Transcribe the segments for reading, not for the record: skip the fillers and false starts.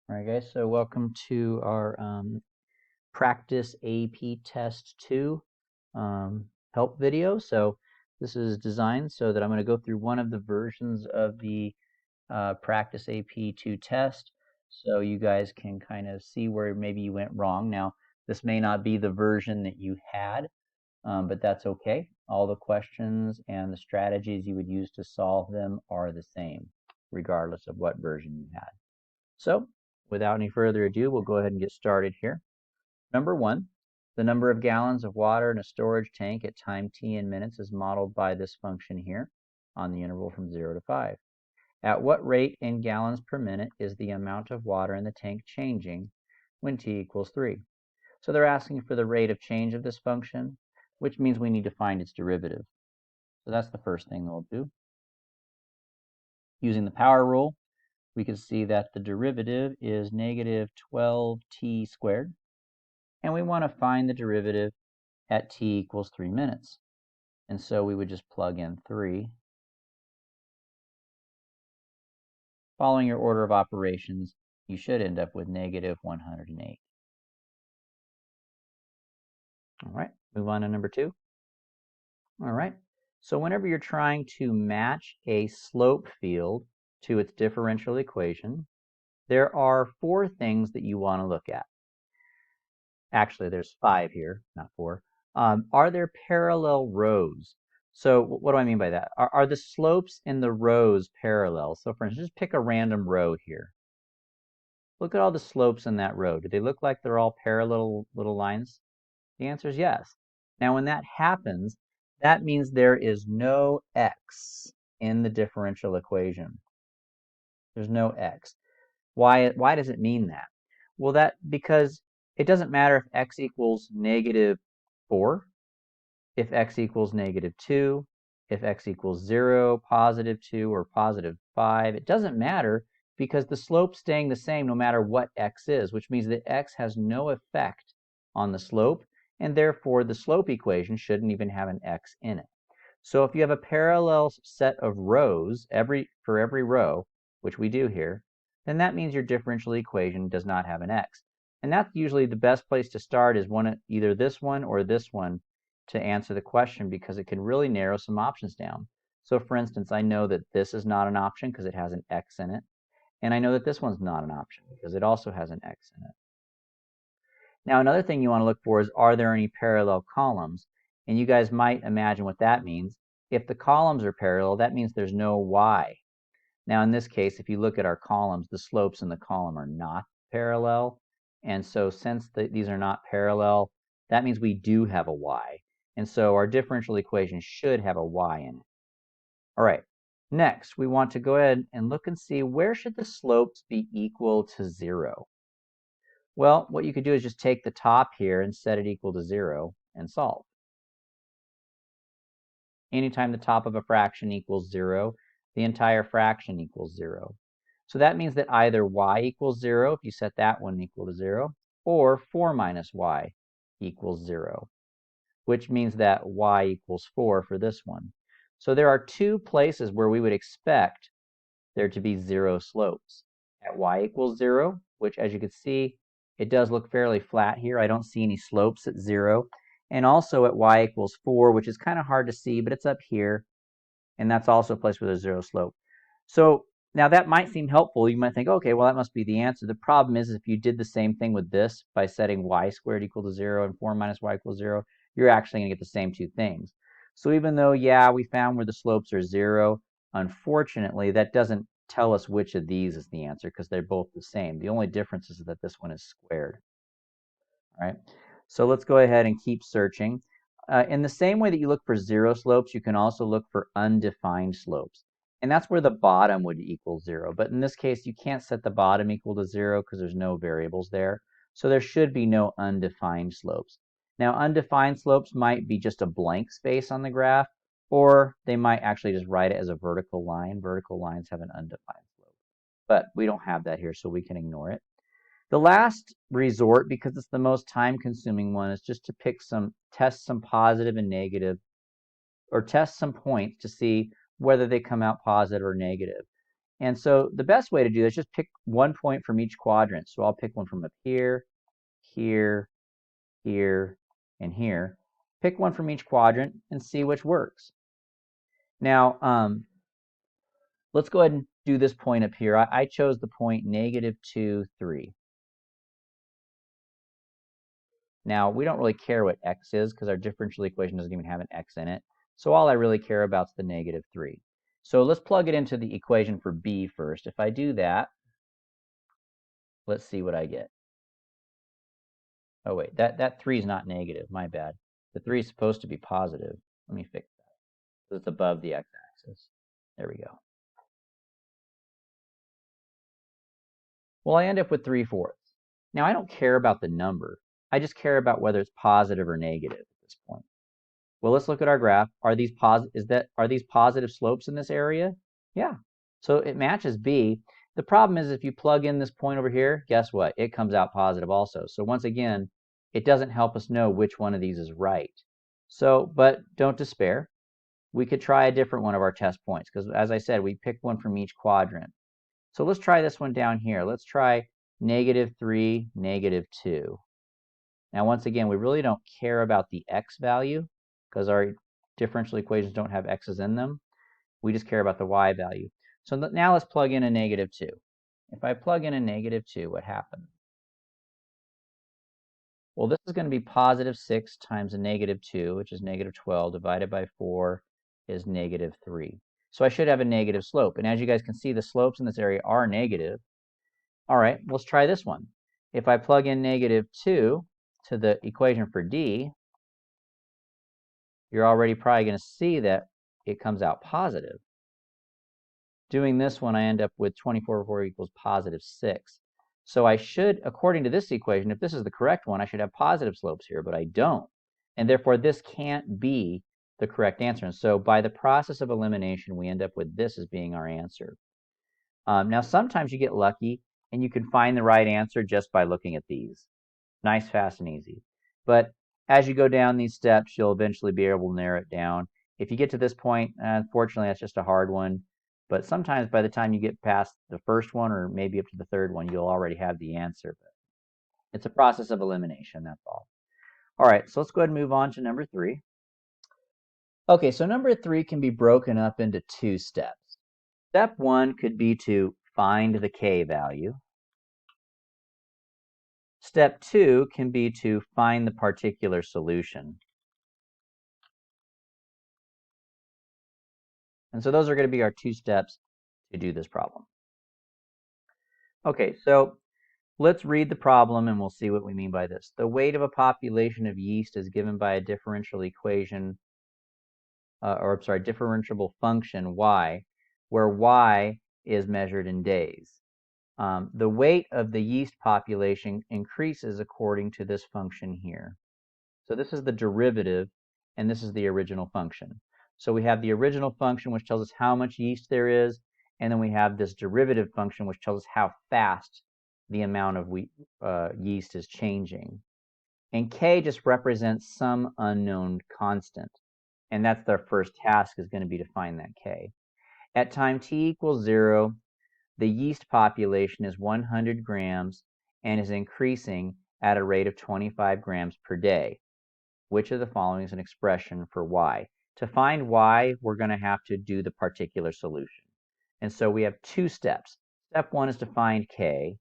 All right, guys, so welcome to our practice AP test 2 help video. So this is designed so that I'm going to go through one of the versions of the practice AP 2 test so you guys can kind of see where maybe you went wrong. Now, this may not be the version that you had, but that's okay. All the questions and the strategies you would use to solve them are the same, regardless of what version you had. So, without any further ado, we'll go ahead and get started here. Number 1, the number of gallons of water in a storage tank at time t in minutes is modeled by this function here on the interval from 0 to 5. At what rate in gallons per minute is the amount of water in the tank changing when t equals 3? So they're asking for the rate of change of this function, which means we need to find its derivative. So that's the first thing we'll do. Using the power rule, we can see that the derivative is negative 12t squared, and we want to find the derivative at t equals 3 minutes. And so we would just plug in 3. Following your order of operations, you should end up with negative 108. All right, move on to number 2. All right, so whenever you're trying to match a slope field to its differential equation, there are 4 things that you want to look at. Actually, there's 5 here, not 4. Are there parallel rows? So what do I mean by that? Are the slopes in the rows parallel? So for instance, just pick a random row here. Look at all the slopes in that row. Do they look like they're all parallel little lines? The answer is yes. Now when that happens, that means there is no x in the differential equation. There's no x. Why does it mean that? Well, because it doesn't matter if x equals negative 4, if x equals negative 2, if x equals 0, positive 2, or positive 5. It doesn't matter because the slope's staying the same no matter what x is, which means that x has no effect on the slope, and therefore the slope equation shouldn't even have an x in it. So if you have a parallel set of rows for every row, which we do here, then that means your differential equation does not have an x. And that's usually the best place to start is either this one or this one to answer the question because it can really narrow some options down. So for instance, I know that this is not an option because it has an x in it. And I know that this one's not an option because it also has an x in it. Now another thing you want to look for is, are there any parallel columns? And you guys might imagine what that means. If the columns are parallel, that means there's no y. Now in this case, if you look at our columns, the slopes in the column are not parallel. And so since these are not parallel, that means we do have a y. And so our differential equation should have a y in it. All right, next we want to go ahead and look and see where should the slopes be equal to 0. Well, what you could do is just take the top here and set it equal to 0 and solve. Anytime the top of a fraction equals 0, the entire fraction equals 0. So that means that either y equals 0, if you set that one equal to 0, or 4 minus y equals 0, which means that y equals 4 for this one. So there are 2 places where we would expect there to be 0 slopes. At y equals 0, which as you can see, it does look fairly flat here. I don't see any slopes at 0. And also at y equals 4, which is kind of hard to see, but it's up here. And that's also a place where there's 0 slope. So now that might seem helpful. You might think, okay, well, that must be the answer. The problem is if you did the same thing with this by setting y squared equal to 0 and 4 minus y equals 0, you're actually going to get the same 2 things. So even though, yeah, we found where the slopes are 0, unfortunately, that doesn't tell us which of these is the answer because they're both the same. The only difference is that this one is squared. All right, so let's go ahead and keep searching. In the same way that you look for 0 slopes, you can also look for undefined slopes. And that's where the bottom would equal 0. But in this case, you can't set the bottom equal to 0 because there's no variables there. So there should be no undefined slopes. Now, undefined slopes might be just a blank space on the graph, or they might actually just write it as a vertical line. Vertical lines have an undefined slope. But we don't have that here, so we can ignore it. The last resort, because it's the most time-consuming one, is just to test some positive and negative, or test some points to see whether they come out positive or negative. And so the best way to do this is just pick one point from each quadrant. So I'll pick one from up here, here, here, and here. Pick one from each quadrant and see which works. Now, let's go ahead and do this point up here. I chose the point -2, 3. Now, we don't really care what x is because our differential equation doesn't even have an x in it. So all I really care about is the -3. So let's plug it into the equation for b first. If I do that, let's see what I get. Oh, wait, that 3 is not negative. My bad. The 3 is supposed to be positive. Let me fix that. So it's above the x-axis. There we go. Well, I end up with 3/4. Now, I don't care about the number. I just care about whether it's positive or negative at this point. Well, let's look at our graph. Are these positive slopes in this area? Yeah. So it matches B. The problem is if you plug in this point over here, guess what? It comes out positive also. So once again, it doesn't help us know which one of these is right. So, but don't despair. We could try a different one of our test points because, as I said, we picked one from each quadrant. So let's try this one down here. Let's try -3, -2. Now, once again, we really don't care about the x value because our differential equations don't have x's in them. We just care about the y value. So now let's plug in a -2. If I plug in a -2, what happens? Well, this is going to be +6 times a -2, which is -12, divided by 4 is -3. So I should have a negative slope. And as you guys can see, the slopes in this area are negative. All right, let's try this one. If I plug in -2 to the equation for D, you're already probably going to see that it comes out positive. Doing this one, I end up with 24/4 equals +6. So I should, according to this equation, if this is the correct one, I should have positive slopes here, but I don't. And therefore, this can't be the correct answer. And so by the process of elimination, we end up with this as being our answer. Now, sometimes you get lucky, and you can find the right answer just by looking at these. Nice, fast, and easy. But as you go down these steps, you'll eventually be able to narrow it down. If you get to this point, unfortunately, that's just a hard one. But sometimes by the time you get past the first one or maybe up to the third one, you'll already have the answer. But it's a process of elimination, that's all. All right, so let's go ahead and move on to number 3. Okay, so number 3 can be broken up into 2 steps. Step 1 could be to find the k value. Step 2 can be to find the particular solution. And so those are going to be our 2 steps to do this problem. Okay, so let's read the problem and we'll see what we mean by this. The weight of a population of yeast is given by a differential equation, differentiable function y, where y is measured in days. The weight of the yeast population increases according to this function here. So this is the derivative, and this is the original function. So we have the original function, which tells us how much yeast there is, and then we have this derivative function, which tells us how fast the amount of yeast is changing. And k just represents some unknown constant. And that's their first task, is going to be to find that k. At time t equals 0, the yeast population is 100 grams and is increasing at a rate of 25 grams per day. Which of the following is an expression for y? To find y, we're going to have to do the particular solution. And so we have 2 steps. Step 1 is to find k,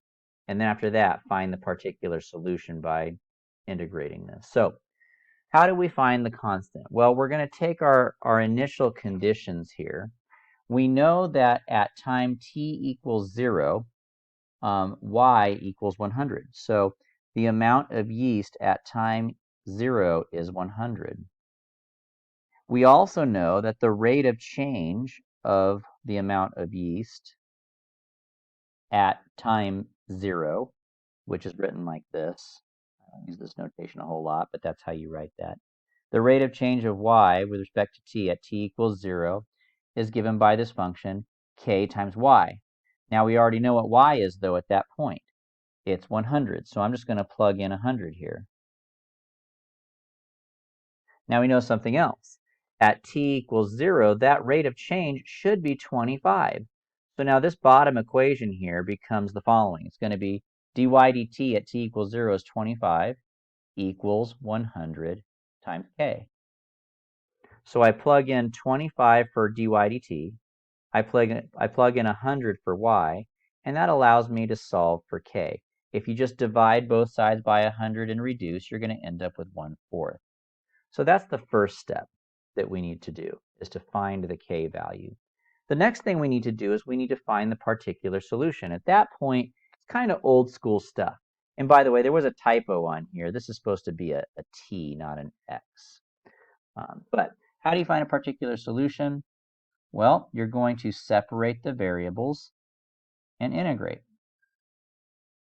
and then after that, find the particular solution by integrating this. So how do we find the constant? Well, we're going to take our initial conditions here. We know that at time t equals 0, y equals 100. So the amount of yeast at time 0 is 100. We also know that the rate of change of the amount of yeast at time 0, which is written like this. I don't use this notation a whole lot, but that's how you write that. The rate of change of y with respect to t at t equals 0 is given by this function, k times y. Now we already know what y is, though, at that point. It's 100, so I'm just going to plug in 100 here. Now we know something else. At t equals 0, that rate of change should be 25. So now this bottom equation here becomes the following. It's going to be dy dt at t equals 0 is 25 equals 100 times k. So I plug in 25 for dy dt, I plug in 100 for y, and that allows me to solve for k. If you just divide both sides by 100 and reduce, you're going to end up with 1/4. So that's the first step that we need to do, is to find the k value. The next thing we need to do is we need to find the particular solution. At that point, it's kind of old school stuff. And by the way, there was a typo on here. This is supposed to be a t, not an x. But how do you find a particular solution? Well, you're going to separate the variables and integrate.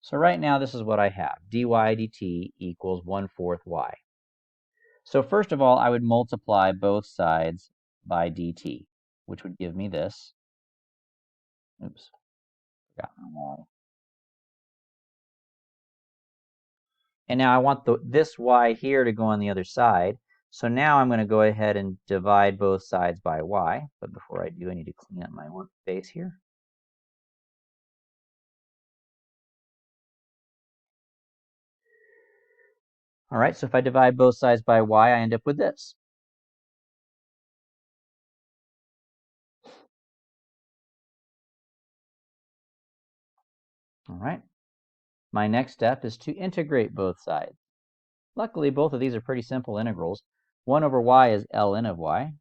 So right now, this is what I have. dy dt equals 1/4 y. So first of all, I would multiply both sides by dt, which would give me this. Oops, forgot my y. And now I want this y here to go on the other side. So now I'm going to go ahead and divide both sides by y. But before I do, I need to clean up my workspace here. All right, so if I divide both sides by y, I end up with this. All right. My next step is to integrate both sides. Luckily, both of these are pretty simple integrals. 1 over y is ln of y.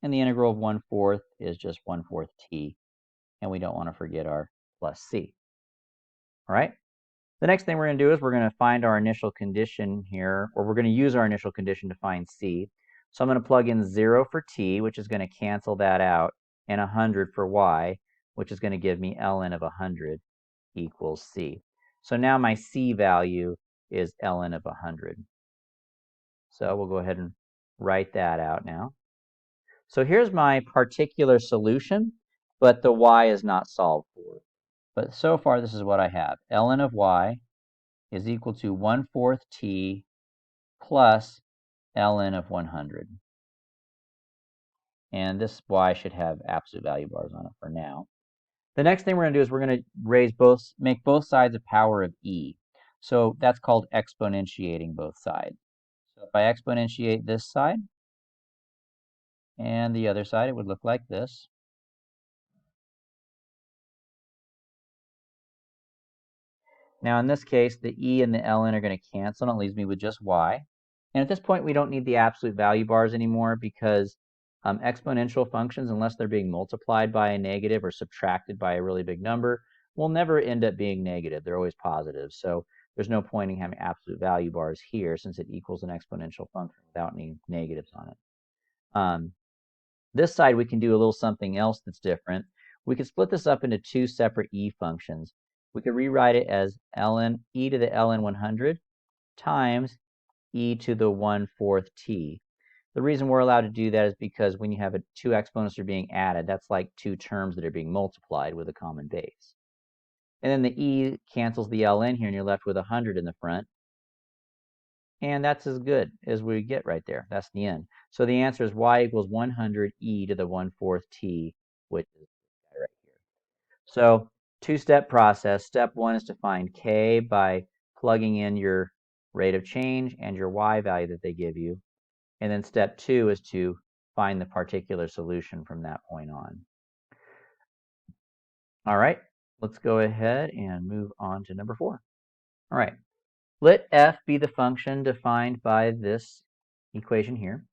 And the integral of 1/4 is just 1/4 t. And we don't want to forget our plus c. All right. The next thing we're going to do is we're going to find our initial condition here, or we're going to use our initial condition to find c. So I'm going to plug in 0 for t, which is going to cancel that out, and 100 for y, which is going to give me ln of 100 equals c. So now my c value is ln of 100. So we'll go ahead and write that out now. So here's my particular solution, but the y is not solved for. But so far, this is what I have. ln of y is equal to 1/4 t plus ln of 100. And this y should have absolute value bars on it for now. The next thing we're going to do is we're going to make both sides a power of e. So that's called exponentiating both sides. So if I exponentiate this side and the other side, it would look like this. Now in this case, the e and the ln are going to cancel, and it leaves me with just y. And at this point, we don't need the absolute value bars anymore because exponential functions, unless they're being multiplied by a negative or subtracted by a really big number, will never end up being negative. They're always positive. So there's no point in having absolute value bars here since it equals an exponential function without any negatives on it. This side, we can do a little something else that's different. We could split this up into two separate e functions. We could rewrite it as e to the ln 100 times e to the 1/4 t. The reason we're allowed to do that is because when you have two exponents that are being added, that's like two terms that are being multiplied with a common base. And then the e cancels the ln here, and you're left with 100 in the front. And that's as good as we get right there. That's the end. So the answer is y equals 100 e to the 1/4 t, which is right here. So two-step process. Step one is to find k by plugging in your rate of change and your y value that they give you. And then step two is to find the particular solution from that point on. All right, let's go ahead and move on to number 4. All right, let f be the function defined by this equation here.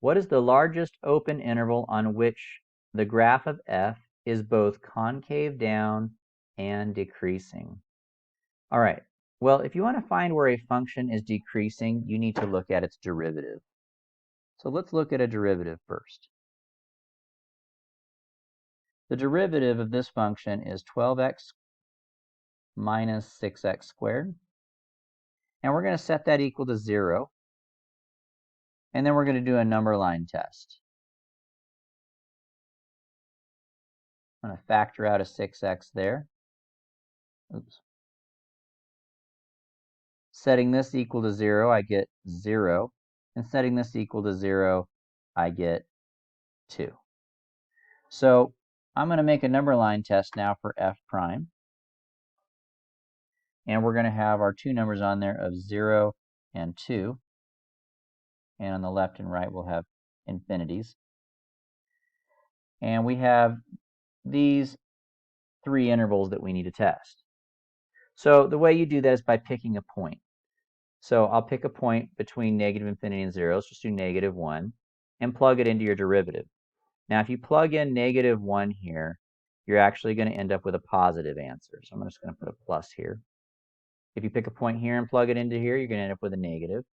What is the largest open interval on which the graph of f is both concave down and decreasing? All right, well, if you want to find where a function is decreasing, you need to look at its derivative. So let's look at a derivative first. The derivative of this function is 12x minus 6x squared. And we're going to set that equal to 0. And then we're going to do a number line test. I'm going to factor out a 6x there. Oops. Setting this equal to 0, I get 0. And setting this equal to 0, I get 2. So I'm going to make a number line test now for f prime. And we're going to have our two numbers on there of 0 and 2. And on the left and right, we'll have infinities. And we have these three intervals that we need to test. So the way you do that is by picking a point. So I'll pick a point between negative infinity and 0. Let's just do negative 1 and plug it into your derivative. Now, if you plug in negative 1 here, you're actually going to end up with a positive answer. So I'm just going to put a plus here. If you pick a point here and plug it into here, you're going to end up with a negative.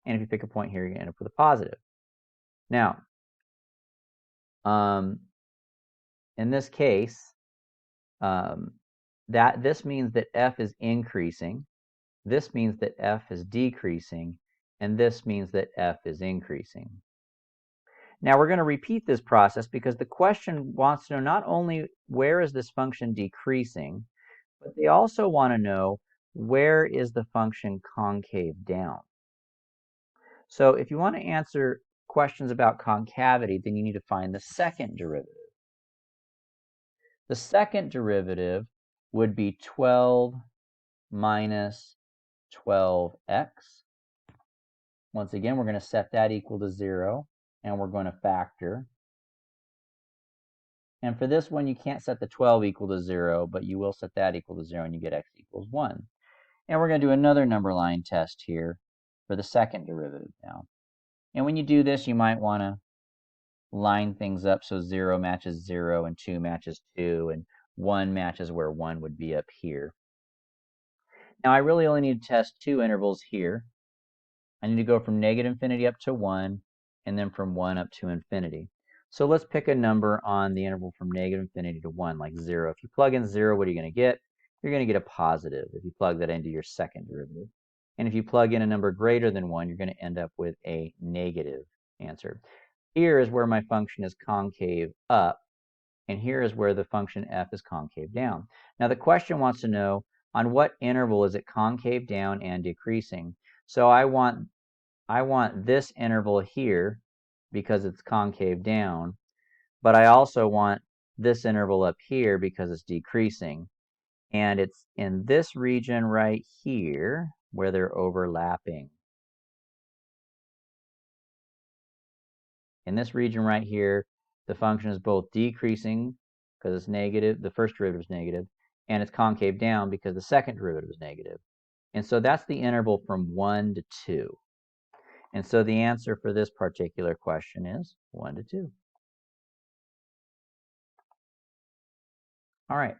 And if you pick a point here, you're going to end up with a positive. Now, in this case, this means that f is increasing. This means that f is decreasing. And this means that f is increasing. Now, we're going to repeat this process because the question wants to know not only where is this function decreasing, but they also want to know where is the function concave down. So if you want to answer questions about concavity, then you need to find the second derivative. The second derivative would be 12 minus 12x. Once again, we're going to set that equal to 0, and we're going to factor. And for this one, you can't set the 12 equal to 0, but you will set that equal to 0, and you get x equals 1. And we're going to do another number line test here for the second derivative now. And when you do this, you might want to line things up so 0 matches 0, and 2 matches 2, and 1 matches where 1 would be up here. Now, I really only need to test two intervals here. I need to go from negative infinity up to 1, and then from 1 up to infinity. So let's pick a number on the interval from negative infinity to 1, like 0. If you plug in 0, what are you going to get? You're going to get a positive if you plug that into your second derivative. And if you plug in a number greater than 1, you're going to end up with a negative answer. Here is where my function is concave up, and here is where the function f is concave down. Now the question wants to know on what interval is it concave down and decreasing. So I want this interval here because it's concave down, but I also want this interval up here because it's decreasing. And it's in this region right here where they're overlapping. In this region right here, the function is both decreasing because it's negative, the first derivative is negative, and it's concave down because the second derivative is negative. And so that's the interval from 1 to 2. And so the answer for this particular question is 1 to 2. All right.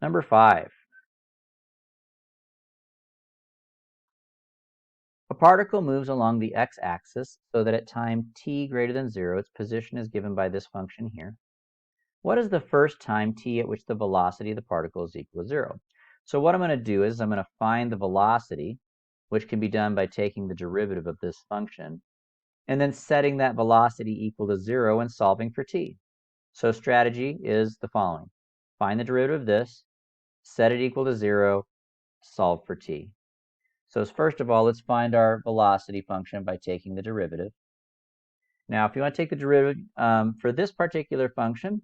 Number 5. A particle moves along the x-axis so that at time t greater than 0, its position is given by this function here. What is the first time t at which the velocity of the particle is equal to 0? So what I'm going to do is I'm going to find the velocity, which can be done by taking the derivative of this function, and then setting that velocity equal to 0 and solving for t. So strategy is the following. Find the derivative of this, set it equal to 0, solve for t. So first of all, let's find our velocity function by taking the derivative. Now, if you want to take the derivative for this particular function,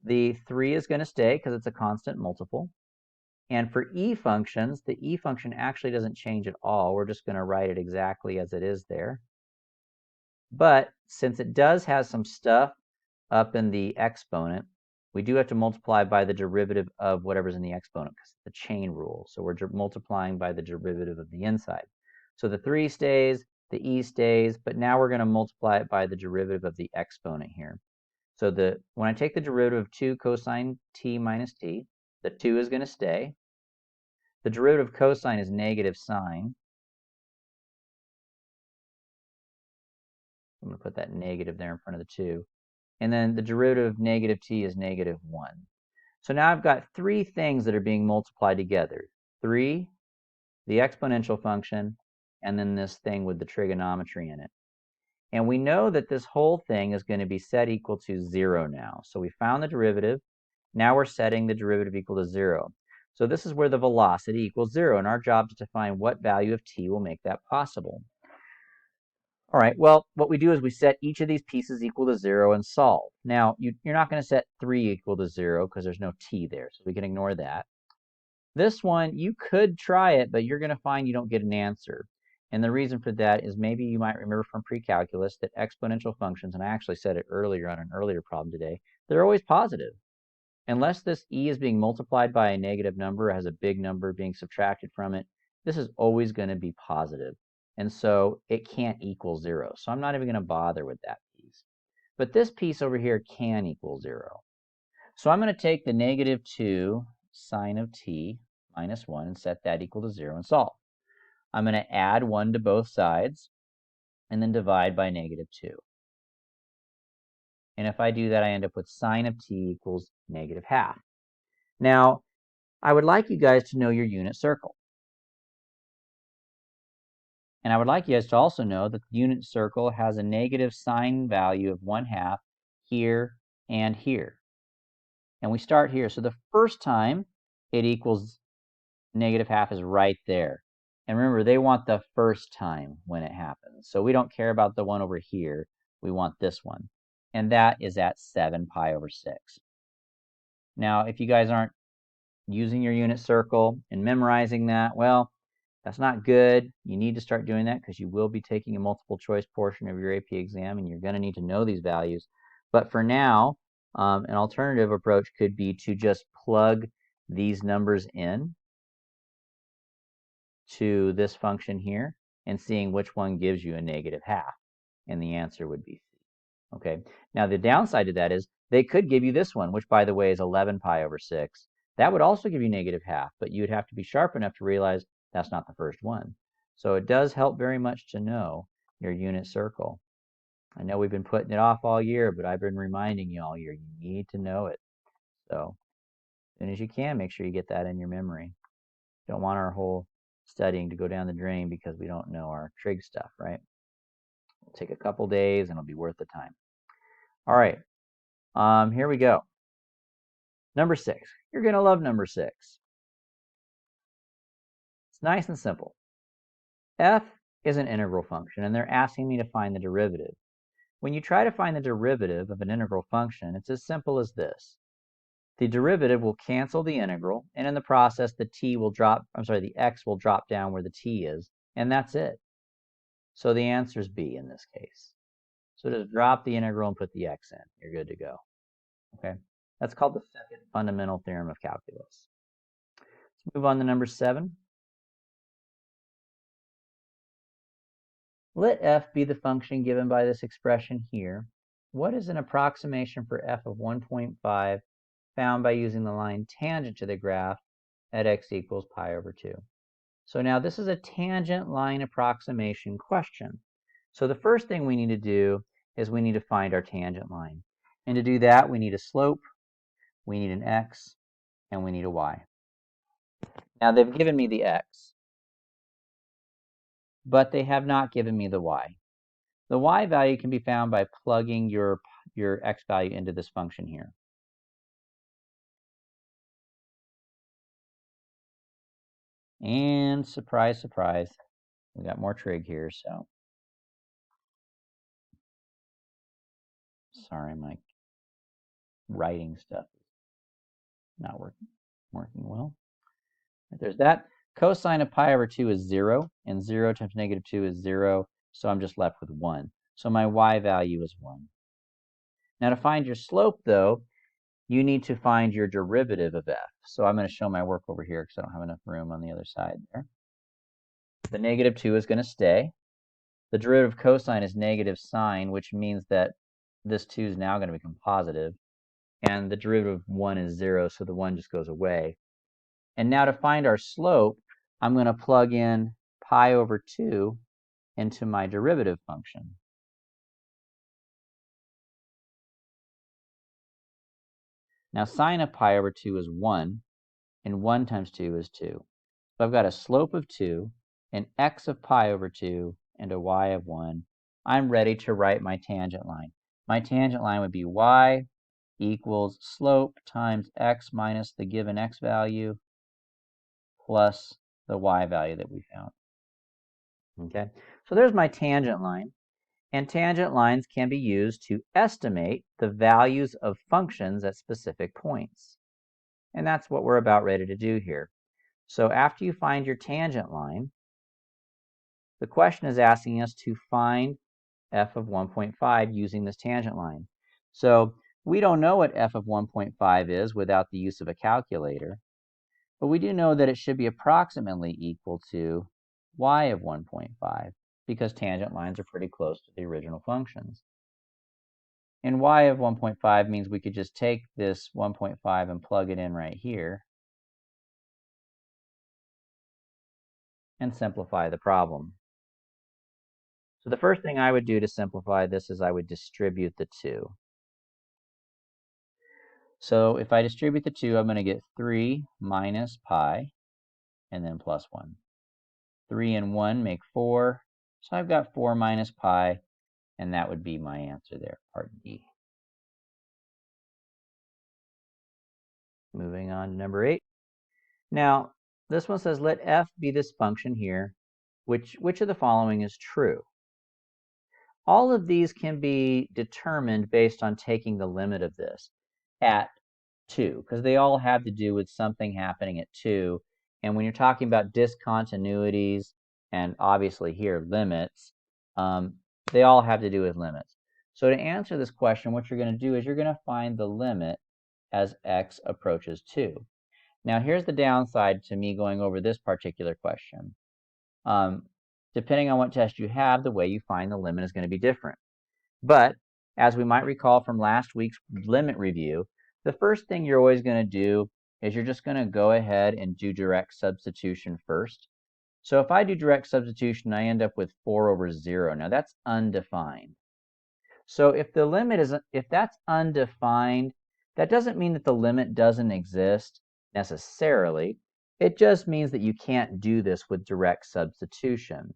the 3 is going to stay because it's a constant multiple. And for e functions, the e function actually doesn't change at all. We're just going to write it exactly as it is there. But since it does have some stuff up in the exponent, we do have to multiply by the derivative of whatever's in the exponent because it's the chain rule. So we're multiplying by the derivative of the inside. So the 3 stays, the e stays, but now we're going to multiply it by the derivative of the exponent here. So when I take the derivative of 2 cosine t minus t, the 2 is going to stay. The derivative of cosine is negative sine. I'm going to put that negative there in front of the 2. And then the derivative of negative t is negative 1. So now I've got 3 things that are being multiplied together. 3, the exponential function, and then this thing with the trigonometry in it. And we know that this whole thing is going to be set equal to 0 now. So we found the derivative. Now we're setting the derivative equal to 0. So this is where the velocity equals 0, and our job is to find what value of t will make that possible. All right, well, what we do is we set each of these pieces equal to 0 and solve. Now, you're not going to set 3 equal to 0 because there's no t there, so we can ignore that. This one, you could try it, but you're going to find you don't get an answer. And the reason for that is maybe you might remember from pre-calculus that exponential functions, and I actually said it earlier on an earlier problem today, they're always positive. Unless this e is being multiplied by a negative number, or has a big number being subtracted from it, this is always going to be positive. And so it can't equal 0. So I'm not even going to bother with that piece. But this piece over here can equal 0. So I'm going to take the negative 2 sine of t minus 1 and set that equal to 0 and solve. I'm going to add 1 to both sides and then divide by negative 2. And if I do that, I end up with sine of t equals negative half. Now, I would like you guys to know your unit circle. And I would like you guys to also know that the unit circle has a negative sine value of 1/2 here and here. And we start here. So the first time it equals negative half is right there. And remember, they want the first time when it happens. So we don't care about the one over here. We want this one. And that is at 7 pi over 6. Now, if you guys aren't using your unit circle and memorizing that, well, that's not good. You need to start doing that because you will be taking a multiple choice portion of your AP exam and you're going to need to know these values. But for now, an alternative approach could be to just plug these numbers in to this function here and seeing which one gives you a negative half. And the answer would be C. Okay. Now the downside to that is they could give you this one, which by the way is 11 pi over 6. That would also give you negative half, but you'd have to be sharp enough to realize that's not the first one. So it does help very much to know your unit circle. I know we've been putting it off all year, but I've been reminding you all year, you need to know it. So as soon as you can, make sure you get that in your memory. Don't want our whole studying to go down the drain because we don't know our trig stuff, right? It'll take a couple days and it'll be worth the time. All right, here we go. Number 6. You're going to love number 6. It's nice and simple. F is an integral function, and they're asking me to find the derivative. When you try to find the derivative of an integral function, it's as simple as this. The derivative will cancel the integral, and in the process, the x will drop down where the t is, and that's it. So the answer is B in this case. So just drop the integral and put the x in. You're good to go. Okay, that's called the second fundamental theorem of calculus. Let's move on to number 7. Let f be the function given by this expression here. What is an approximation for f of 1.5 found by using the line tangent to the graph at x equals pi over 2? So now this is a tangent line approximation question. So the first thing we need to do is we need to find our tangent line. And to do that, we need a slope, we need an x, and we need a y. Now they've given me the x, but they have not given me the y. The y value can be found by plugging your x value into this function here. And surprise, surprise, we got more trig here, so sorry, my writing stuff is not working well. There's that. Cosine of pi over 2 is 0, and 0 times negative 2 is 0, so I'm just left with 1. So my y value is 1. Now to find your slope, though, you need to find your derivative of f. So I'm going to show my work over here because I don't have enough room on the other side there. The negative 2 is going to stay. The derivative of cosine is negative sine, which means that this 2 is now going to become positive. And the derivative of 1 is 0, so the 1 just goes away. And now to find our slope, I'm going to plug in pi over 2 into my derivative function. Now sine of pi over 2 is 1, and 1 times 2 is 2. So I've got a slope of 2, an x of pi over 2, and a y of 1. I'm ready to write my tangent line. My tangent line would be y equals slope times x minus the given x value plus the y value that we found. Okay, so there's my tangent line. And tangent lines can be used to estimate the values of functions at specific points. And that's what we're about ready to do here. So after you find your tangent line, the question is asking us to find f of 1.5 using this tangent line. So we don't know what f of 1.5 is without the use of a calculator, but we do know that it should be approximately equal to y of 1.5 because tangent lines are pretty close to the original functions. And y of 1.5 means we could just take this 1.5 and plug it in right here and simplify the problem. So the first thing I would do to simplify this is I would distribute the 2. So if I distribute the 2, I'm going to get 3 minus pi and then plus 1. 3 and 1 make 4. So I've got 4 minus pi, and that would be my answer there, part D. Moving on to number 8. Now, this one says let f be this function here. Which of the following is true? All of these can be determined based on taking the limit of this at 2, because they all have to do with something happening at 2. And when you're talking about discontinuities and obviously here limits, they all have to do with limits. So to answer this question, what you're going to do is you're going to find the limit as x approaches 2. Now here's the downside to me going over this particular question. Depending on what test you have, the way you find the limit is going to be different. But as we might recall from last week's limit review, the first thing you're always going to do is you're just going to go ahead and do direct substitution first. So if I do direct substitution, I end up with 4 over 0. Now that's undefined. So if the limit is, if that's undefined, that doesn't mean that the limit doesn't exist necessarily. It just means that you can't do this with direct substitution.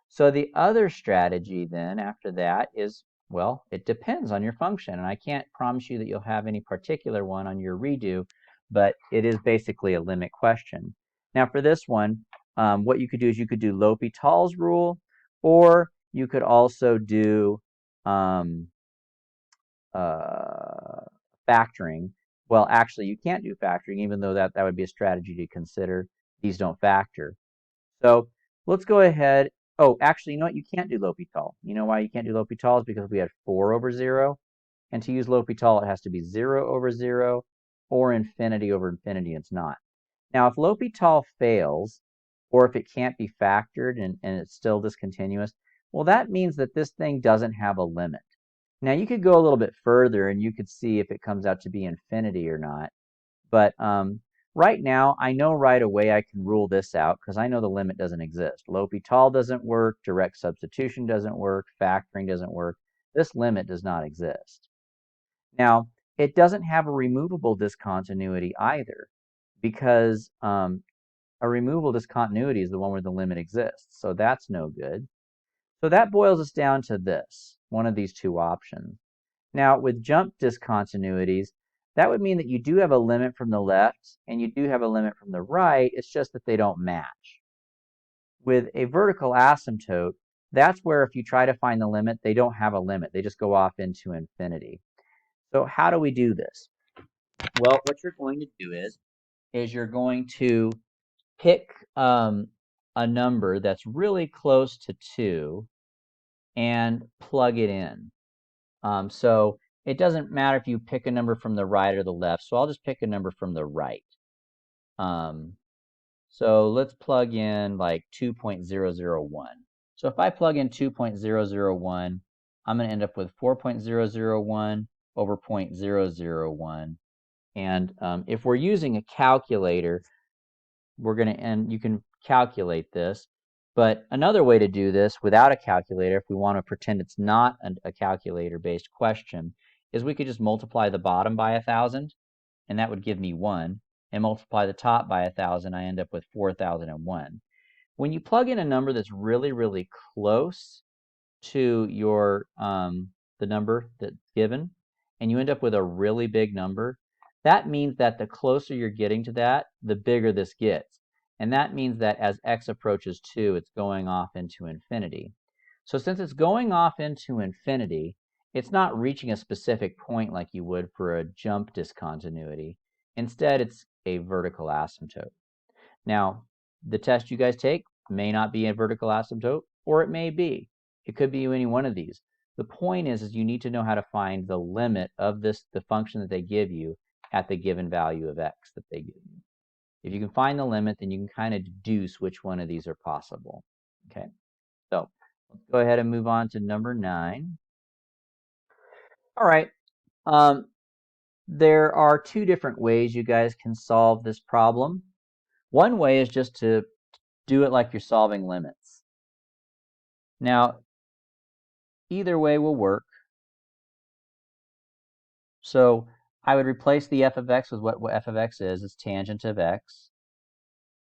So the other strategy then after that is, well, it depends on your function. And I can't promise you that you'll have any particular one on your redo, but it is basically a limit question. Now for this one, what you could do is you could do L'Hopital's rule, or you could also do factoring. Well, actually, you can't do factoring, even though that would be a strategy to consider. These don't factor. So let's go ahead. Oh, actually, you know what? You can't do L'Hopital. You know why you can't do L'Hopital is because we had 4 over 0. And to use L'Hopital, it has to be 0 over 0 or infinity over infinity. It's not. Now, if L'Hopital fails, or if it can't be factored and it's still discontinuous, well, that means that this thing doesn't have a limit. Now, you could go a little bit further and you could see if it comes out to be infinity or not. But right now, I know right away I can rule this out because I know the limit doesn't exist. L'Hopital doesn't work, direct substitution doesn't work, factoring doesn't work. This limit does not exist. Now, it doesn't have a removable discontinuity either, because a removable discontinuity is the one where the limit exists. So that's no good. So that boils us down to this, one of these two options. Now, with jump discontinuities, that would mean that you do have a limit from the left and you do have a limit from the right. It's just that they don't match. With a vertical asymptote, that's where if you try to find the limit, they don't have a limit. They just go off into infinity. So how do we do this? Well, what you're going to do is you're going to pick a number that's really close to 2 and plug it in. So it doesn't matter if you pick a number from the right or the left, so I'll just pick a number from the right. So let's plug in like 2.001. So if I plug in 2.001, I'm going to end up with 4.001 over 0.001. And if we're using a calculator, we're going to end, you can calculate this. But another way to do this without a calculator, if we want to pretend it's not a calculator-based question, is we could just multiply the bottom by 1,000, and that would give me 1. And multiply the top by 1,000, I end up with 4,001. When you plug in a number that's really, really close to your the number that's given, and you end up with a really big number, that means that the closer you're getting to that, the bigger this gets. And that means that as x approaches 2, it's going off into infinity. So since it's going off into infinity, it's not reaching a specific point like you would for a jump discontinuity. Instead, it's a vertical asymptote. Now, the test you guys take may not be a vertical asymptote, or it may be. It could be any one of these. The point is you need to know how to find the limit of the function that they give you at the given value of x that they give you. If you can find the limit, then you can kind of deduce which one of these are possible. Okay, so let's go ahead and move on to number 9. All right, there are 2 different ways you guys can solve this problem. One way is just to do it like you're solving limits. Now, either way will work. So I would replace the f of x with what f of x is. It's tangent of x.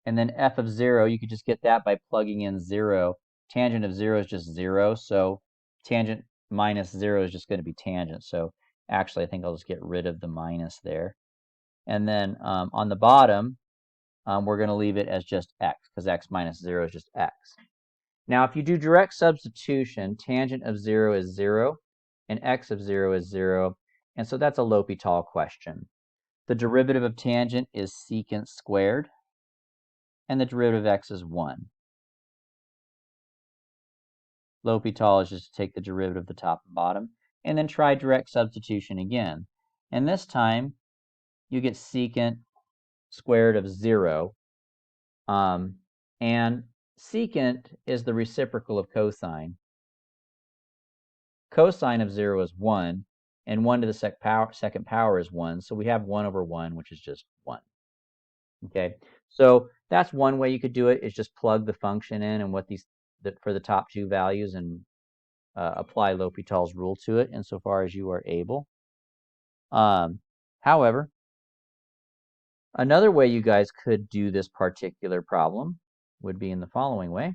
And then f of 0, you could just get that by plugging in 0. Tangent of 0 is just 0, so tangent minus 0 is just going to be tangent. So actually, I think I'll just get rid of the minus there. And then on the bottom, we're going to leave it as just x, because x minus 0 is just x. Now, if you do direct substitution, tangent of 0 is 0, and x of 0 is 0, and so that's a L'Hopital question. The derivative of tangent is secant squared, and the derivative of x is 1. L'Hopital is just to take the derivative of the top and bottom, and then try direct substitution again. And this time, you get secant squared of 0, and secant is the reciprocal of cosine. Cosine of 0 is 1, and 1 to the second power is 1, so we have 1 over 1, which is just 1. Okay, so that's one way you could do it, is just plug the function in and what for the top 2 values and apply L'Hopital's rule to it insofar as you are able. However, another way you guys could do this particular problem would be in the following way.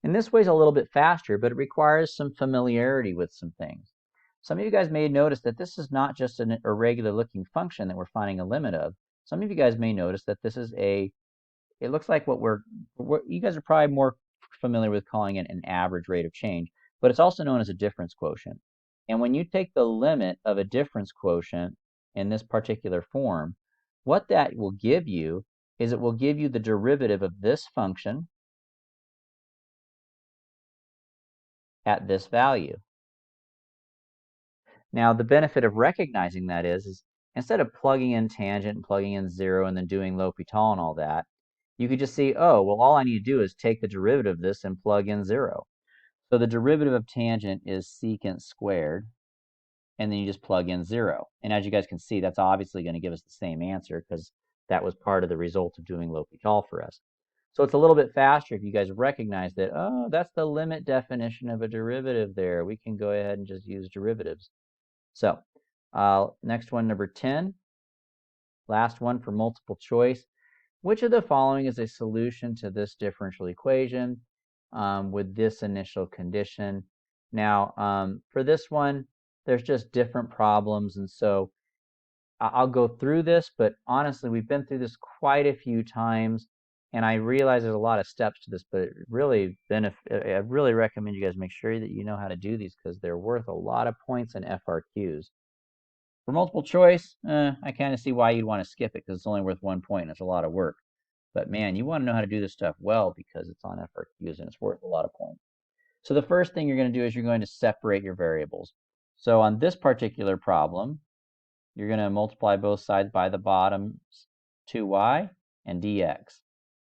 And this way is a little bit faster, but it requires some familiarity with some things. Some of you guys may notice that this is not just an irregular looking function that we're finding a limit of. Some of you guys may notice that this is it looks like you guys are probably more familiar with calling it an average rate of change, but it's also known as a difference quotient. And when you take the limit of a difference quotient in this particular form, what that will give you is it will give you the derivative of this function at this value. Now, the benefit of recognizing that is instead of plugging in tangent and plugging in 0 and then doing L'Hopital and all that, you could just see, oh, well, all I need to do is take the derivative of this and plug in 0. So the derivative of tangent is secant squared, and then you just plug in 0. And as you guys can see, that's obviously going to give us the same answer because that was part of the result of doing L'Hopital for us. So it's a little bit faster if you guys recognize that, oh, that's the limit definition of a derivative there. We can go ahead and just use derivatives. So next one, number 10. Last one for multiple choice. Which of the following is a solution to this differential equation with this initial condition? Now, for this one, there's just different problems, and so I'll go through this, but honestly, we've been through this quite a few times, and I realize there's a lot of steps to this, but I really recommend you guys make sure that you know how to do these because they're worth a lot of points in FRQs. For multiple choice, I kind of see why you'd want to skip it because it's only worth 1 point and it's a lot of work. But man, you want to know how to do this stuff well because it's on FRQs and it's worth a lot of points. So the first thing you're going to do is you're going to separate your variables. So on this particular problem, you're going to multiply both sides by the bottoms 2y and dx.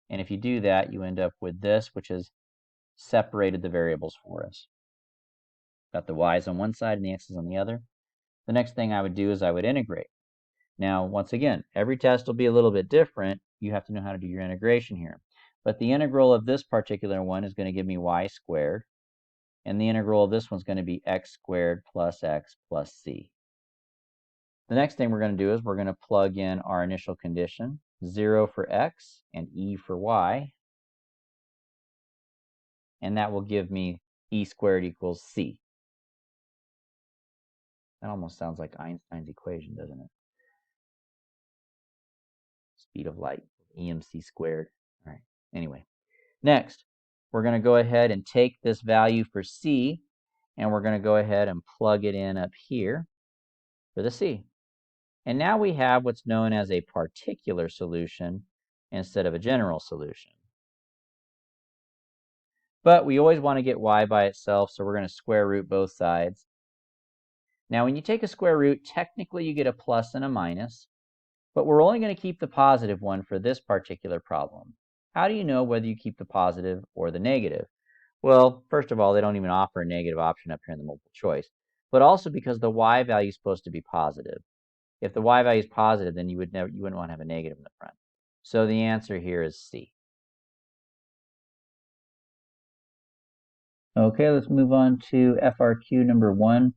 And if you do that, you end up with this, which has separated the variables for us. Got the y's on one side and the x's on the other. The next thing I would do is I would integrate. Now, once again, every test will be a little bit different. You have to know how to do your integration here. But the integral of this particular one is going to give me y squared. And the integral of this one's going to be x squared plus x plus c. The next thing we're going to do is we're going to plug in our initial condition, 0 for x and e for y. And that will give me e squared equals c. That almost sounds like Einstein's equation, doesn't it? Speed of light, EMC squared. All right. Anyway, next, we're going to go ahead and take this value for c, and we're going to go ahead and plug it in up here for the c. And now we have what's known as a particular solution instead of a general solution. But we always want to get y by itself, so we're going to square root both sides. Now, when you take a square root, technically you get a plus and a minus, but we're only going to keep the positive one for this particular problem. How do you know whether you keep the positive or the negative? Well, first of all, they don't even offer a negative option up here in the multiple choice, but also because the y value is supposed to be positive. If the y value is positive, then you wouldn't want to have a negative in the front. So the answer here is C. Okay, let's move on to FRQ number 1.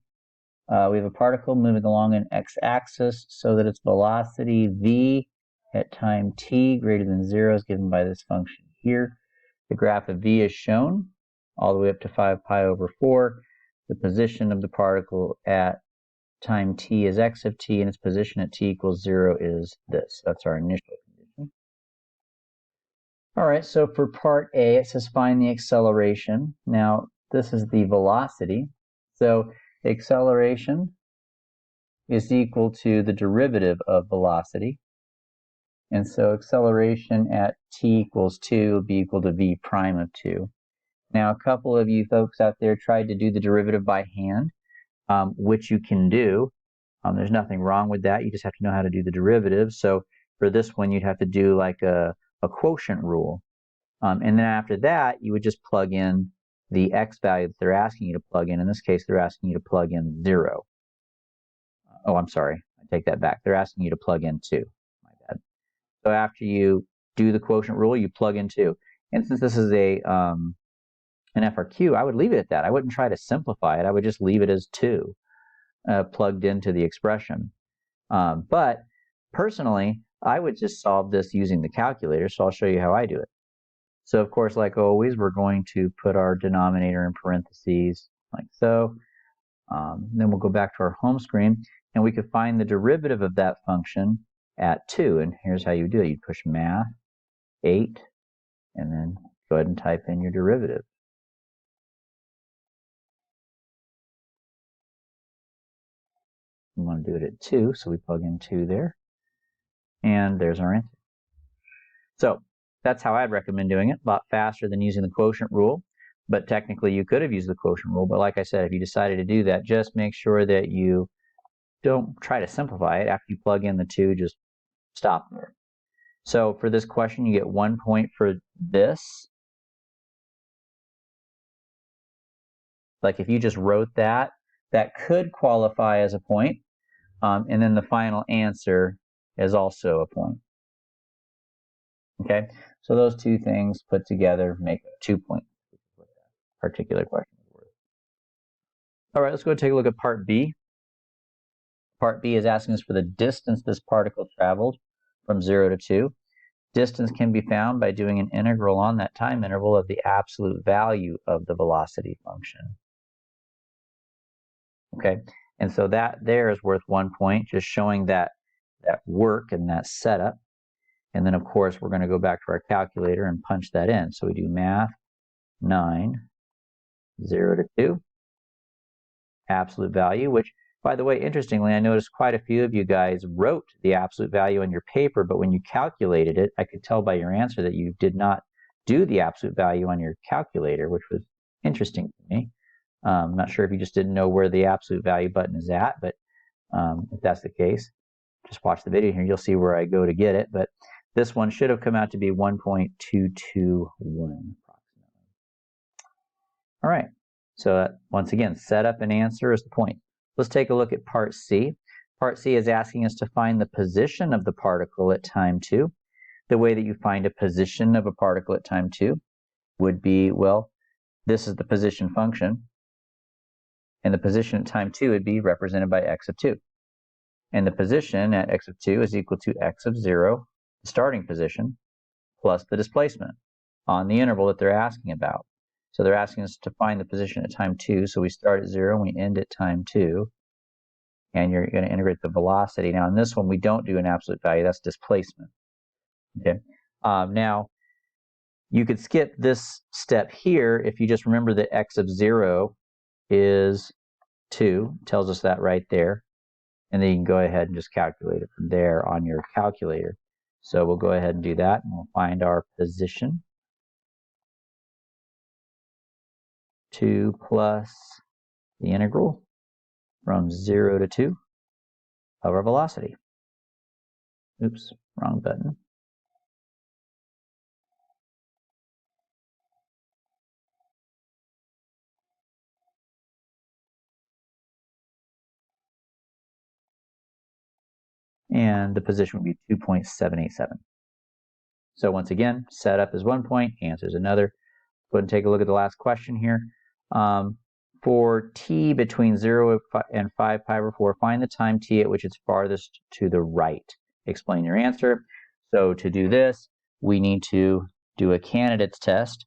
We have a particle moving along an x-axis so that its velocity v at time t greater than 0 is given by this function here. The graph of v is shown all the way up to 5 pi over 4. The position of the particle at time t is x of t, and its position at t equals 0 is this. That's our initial condition. All right, so for part A, it says find the acceleration. Now, this is the velocity. So the acceleration is equal to the derivative of velocity. And so acceleration at t equals 2 will be equal to v prime of 2. Now, a couple of you folks out there tried to do the derivative by hand, which you can do. There's nothing wrong with that. You just have to know how to do the derivative. So for this one, you'd have to do like a quotient rule. And then after that, you would just plug in the x value that they're asking you to plug in. In this case, they're asking you to plug in 0. Oh, I'm sorry. I take that back. They're asking you to plug in 2. My bad. So after you do the quotient rule, you plug in 2. And since this is an FRQ, I would leave it at that. I wouldn't try to simplify it. I would just leave it as 2 plugged into the expression. But personally, I would just solve this using the calculator, so I'll show you how I do it. So of course, like always, we're going to put our denominator in parentheses like so. Then we'll go back to our home screen, and we could find the derivative of that function at 2. And here's how you do it. You push math 8, and then go ahead and type in your derivative. We want to do it at 2, so we plug in 2 there. And there's our answer. So that's how I'd recommend doing it, a lot faster than using the quotient rule. But technically, you could have used the quotient rule. But like I said, if you decided to do that, just make sure that you don't try to simplify it. After you plug in the 2, just stop there. So for this question, you get 1 point for this. Like if you just wrote that, that could qualify as a point. And then the final answer is also a point. Okay, so those two things put together make 2 points. What that particular question is worth. All right, let's go take a look at part B. Part B is asking us for the distance this particle traveled from 0 to 2. Distance can be found by doing an integral on that time interval of the absolute value of the velocity function. Okay, and so that there is worth 1 point, just showing that work and that setup. And then, of course, we're going to go back to our calculator and punch that in. So we do math 9, 0 to 2, absolute value, which, by the way, interestingly, I noticed quite a few of you guys wrote the absolute value on your paper, but when you calculated it, I could tell by your answer that you did not do the absolute value on your calculator, which was interesting to me. I'm not sure if you just didn't know where the absolute value button is at, but if that's the case, just watch the video here. You'll see where I go to get it. But this one should have come out to be 1.221 approximately. All right, so once again, setup and answer is the point. Let's take a look at part C. Part C is asking us to find the position of the particle at time 2. The way that you find a position of a particle at time 2 would be, well, this is the position function, and the position at time 2 would be represented by x of 2. And the position at x of 2 is equal to x of 0, the starting position, plus the displacement on the interval that they're asking about. So they're asking us to find the position at time 2, so we start at 0 and we end at time 2. And you're going to integrate the velocity. Now in this one, we don't do an absolute value, that's displacement. Okay. Now, You could skip this step here if you just remember that x of 0 is 2, tells us that right there. And then you can go ahead and just calculate it from there on your calculator. So we'll go ahead and do that, and we'll find our position. 2 plus the integral from 0 to 2 of our velocity. Oops, wrong button. And the position would be 2.787. So once again, setup is 1 point, answer is another. Go ahead and take a look at the last question here. For t between 0 and 5 pi over 4, find the time t at which it's farthest to the right. Explain your answer. So to do this, we need to do a candidates test.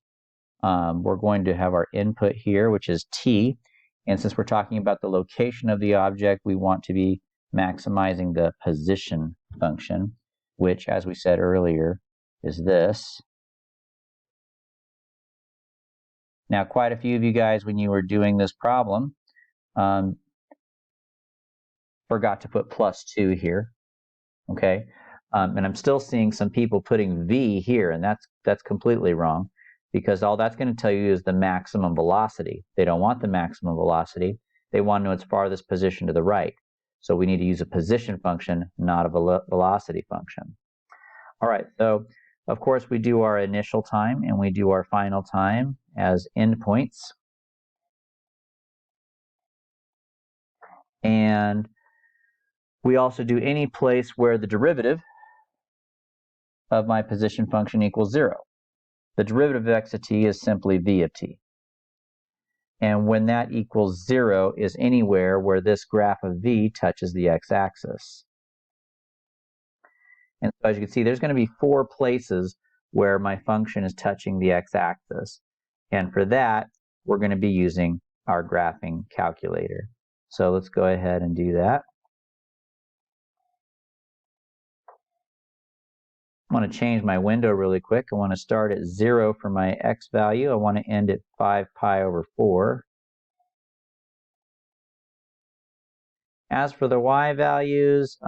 We're going to have our input here, which is t. And since we're talking about the location of the object, we want to be maximizing the position function, which, as we said earlier, is this. Now, quite a few of you guys, when you were doing this problem, forgot to put +2 here, okay? And I'm still seeing some people putting v here, and that's completely wrong, because all that's going to tell you is the maximum velocity. They don't want the maximum velocity. They want to know its farthest position to the right. So we need to use a position function, not a velocity function. All right, so of course we do our initial time and we do our final time as endpoints. And we also do any place where the derivative of my position function equals 0. The derivative of x of t is simply v of t. And when that equals 0 is anywhere where this graph of v touches the x-axis. And so as you can see, there's going to be 4 places where my function is touching the x-axis. And for that, we're going to be using our graphing calculator. So let's go ahead and do that. I want to change my window really quick. I want to start at 0 for my x value. I want to end at 5 pi over 4. As for the y values,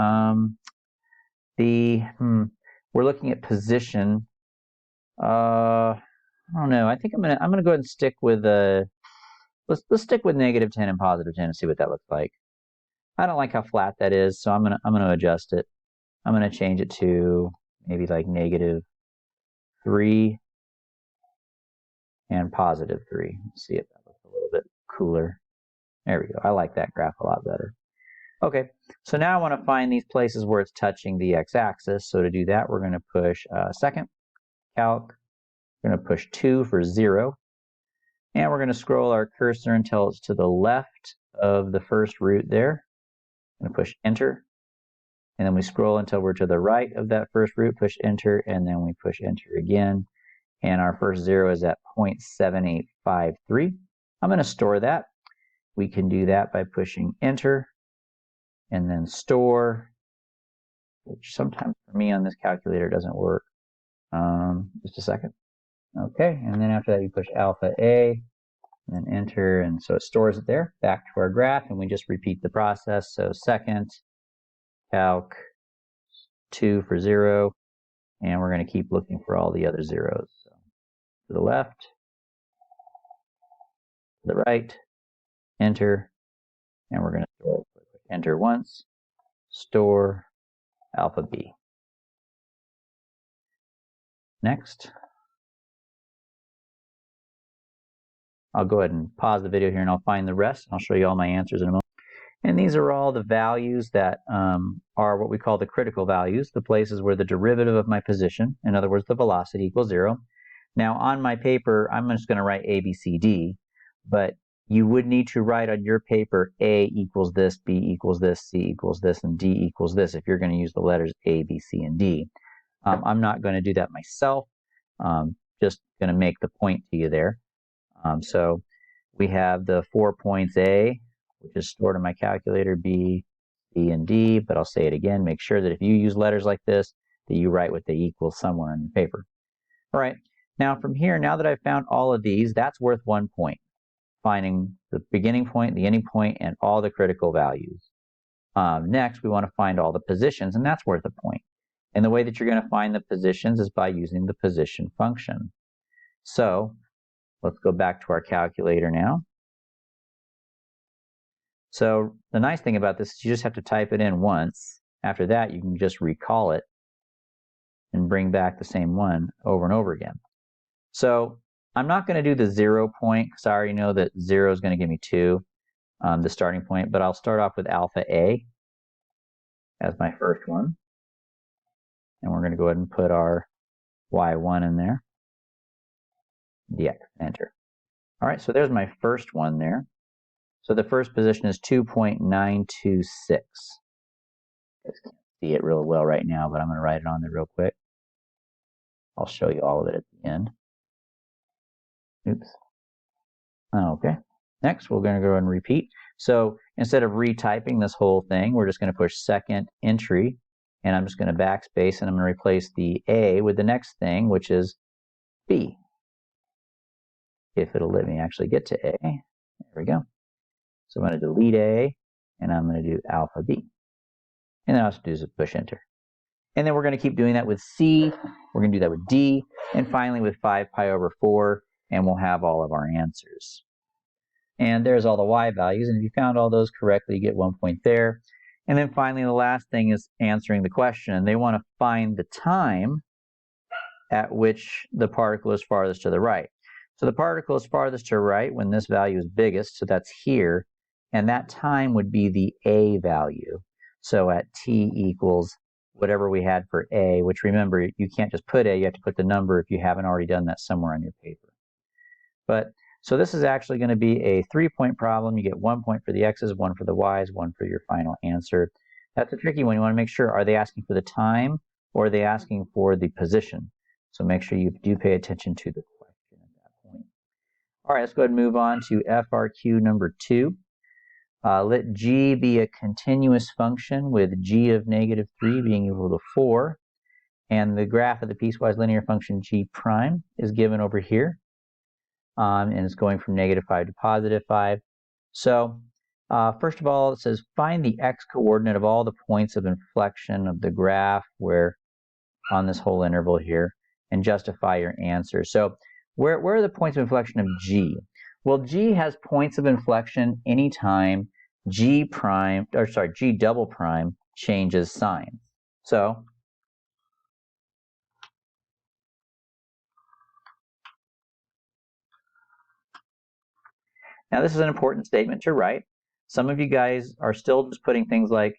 we're looking at position. I don't know. I think I'm gonna go ahead and stick with let's stick with -10 and +10 and see what that looks like. I don't like how flat that is, so I'm gonna adjust it. I'm gonna change it to maybe like -3 and +3. Let's see if that looks a little bit cooler. There we go. I like that graph a lot better. Okay, so now I want to find these places where it's touching the x-axis. So to do that, we're going to push second, calc. We're going to push 2 for 0. And we're going to scroll our cursor until it's to the left of the first root there. I'm going to push enter. And then we scroll until we're to the right of that first root, push enter, and then we push enter again. And our first 0 is at 0.7853. I'm going to store that. We can do that by pushing enter and then store, which sometimes for me on this calculator doesn't work. Just a second. Okay, and then after that you push alpha A, and then enter, and so it stores it there. Back to our graph, and we just repeat the process. So second, calc, 2 for 0, and we're going to keep looking for all the other zeros. So to the left, to the right, enter, and we're going to store it. Enter once, store, alpha B. Next. I'll go ahead and pause the video here and I'll find the rest. I'll show you all my answers in a moment. And these are all the values that are what we call the critical values, the places where the derivative of my position, in other words, the velocity, equals 0. Now on my paper, I'm just going to write A, B, C, D, but you would need to write on your paper A equals this, B equals this, C equals this, and D equals this if you're going to use the letters A, B, C, and D. I'm not going to do that myself, just going to make the point to you there. So we have the 4 points A, which is stored in my calculator, B, C, and D, but I'll say it again, make sure that if you use letters like this, that you write what they equal somewhere on your paper. All right, Now from here, now that I've found all of these, that's worth 1 point. Finding the beginning point, the ending point, and all the critical values. Next, we want to find all the positions, and that's worth a point. And the way that you're going to find the positions is by using the position function. So let's go back to our calculator now. So the nice thing about this is you just have to type it in once. After that, you can just recall it and bring back the same one over and over again. So I'm not going to do the 0 point because I already know that 0 is going to give me 2, the starting point, but I'll start off with alpha A as my first one. And we're going to go ahead and put our y1 in there. Dx, enter. All right, so there's my first one there. So the first position is 2.926. You guys can't see it real well right now, but I'm going to write it on there real quick. I'll show you all of it at the end. Oops. Okay. Next, we're going to go and repeat. So instead of retyping this whole thing, we're just going to push second entry, and I'm just going to backspace, and I'm going to replace the A with the next thing, which is B. If it'll let me actually get to A. There we go. So I'm going to delete A, and I'm going to do alpha B. And then all I have to do is push enter. And then we're going to keep doing that with C, we're going to do that with D, and finally with 5 pi over 4, and we'll have all of our answers. And there's all the y values, and if you found all those correctly, you get 1 point there. And then finally, the last thing is answering the question. They want to find the time at which the particle is farthest to the right. So the particle is farthest to the right when this value is biggest, so that's here, and that time would be the A value. So at t equals whatever we had for A, which remember, you can't just put A, you have to put the number if you haven't already done that somewhere on your paper. But so this is actually going to be a 3-point problem. You get 1 point for the x's, 1 for the y's, 1 for your final answer. That's a tricky one. You want to make sure, are they asking for the time or are they asking for the position? So make sure you do pay attention to the question at that point. All right, let's go ahead and move on to FRQ number 2. Let g be a continuous function with g of -3 being equal to 4. And the graph of the piecewise linear function g prime is given over here. And it's going from -5 to +5. So first of all, it says find the x-coordinate of all the points of inflection of the graph where on this whole interval here and justify your answer. So where are the points of inflection of g? Well, g has points of inflection anytime g double prime changes sign. So now this is an important statement to write. Some of you guys are still just putting things like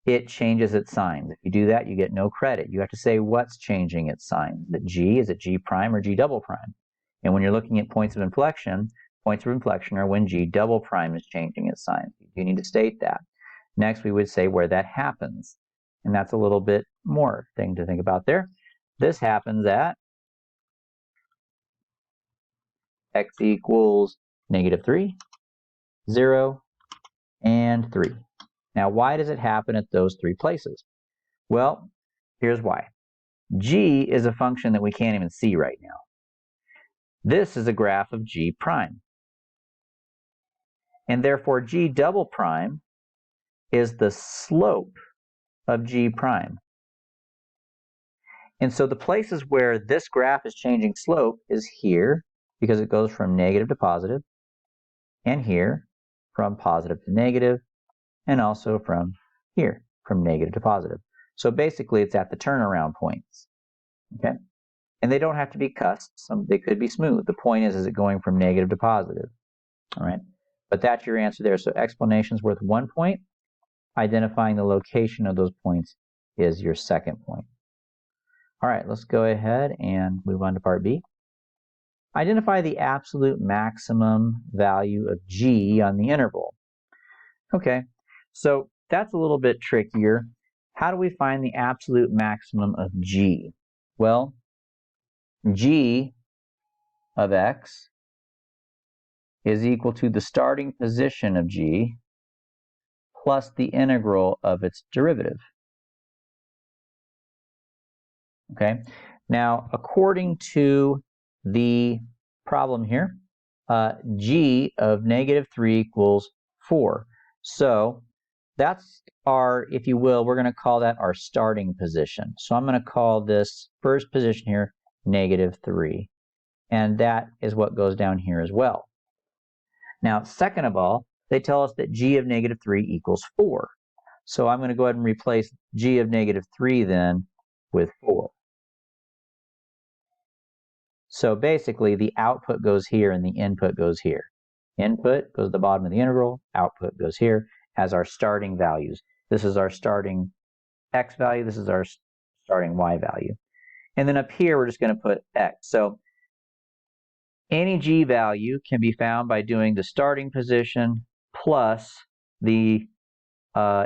it changes its signs. If you do that, you get no credit. You have to say what's changing its sign. Is it g prime or g double prime? And when you're looking at points of inflection are when g double prime is changing its sign. You need to state that. Next, we would say where that happens. And that's a little bit more thing to think about there. This happens at x equals -3, 0, and 3. Now, why does it happen at those 3 places? Well, here's why. G is a function that we can't even see right now. This is a graph of g prime. And therefore, g double prime is the slope of g prime. And so the places where this graph is changing slope is here, because it goes from negative to positive, and here, from positive to negative, and also from here, from negative to positive. So basically, it's at the turnaround points, okay? And they don't have to be cusped. They could be smooth. The point is it going from negative to positive, all right? But that's your answer there. So explanation is worth 1 point. Identifying the location of those points is your second point. All right, let's go ahead and move on to part B. Identify the absolute maximum value of g on the interval. Okay, so that's a little bit trickier. How do we find the absolute maximum of g? Well, g of x is equal to the starting position of g plus the integral of its derivative. Okay, now according to the problem here. G of -3 equals 4. So that's our, if you will, we're going to call that our starting position. So I'm going to call this first position here -3. And that is what goes down here as well. Now, second of all, they tell us that G of -3 equals 4. So I'm going to go ahead and replace G of -3 then with 4. So basically, the output goes here and the input goes here. Input goes to the bottom of the integral, output goes here as our starting values. This is our starting x value, this is our starting y value. And then up here, we're just going to put x. So any g value can be found by doing the starting position plus the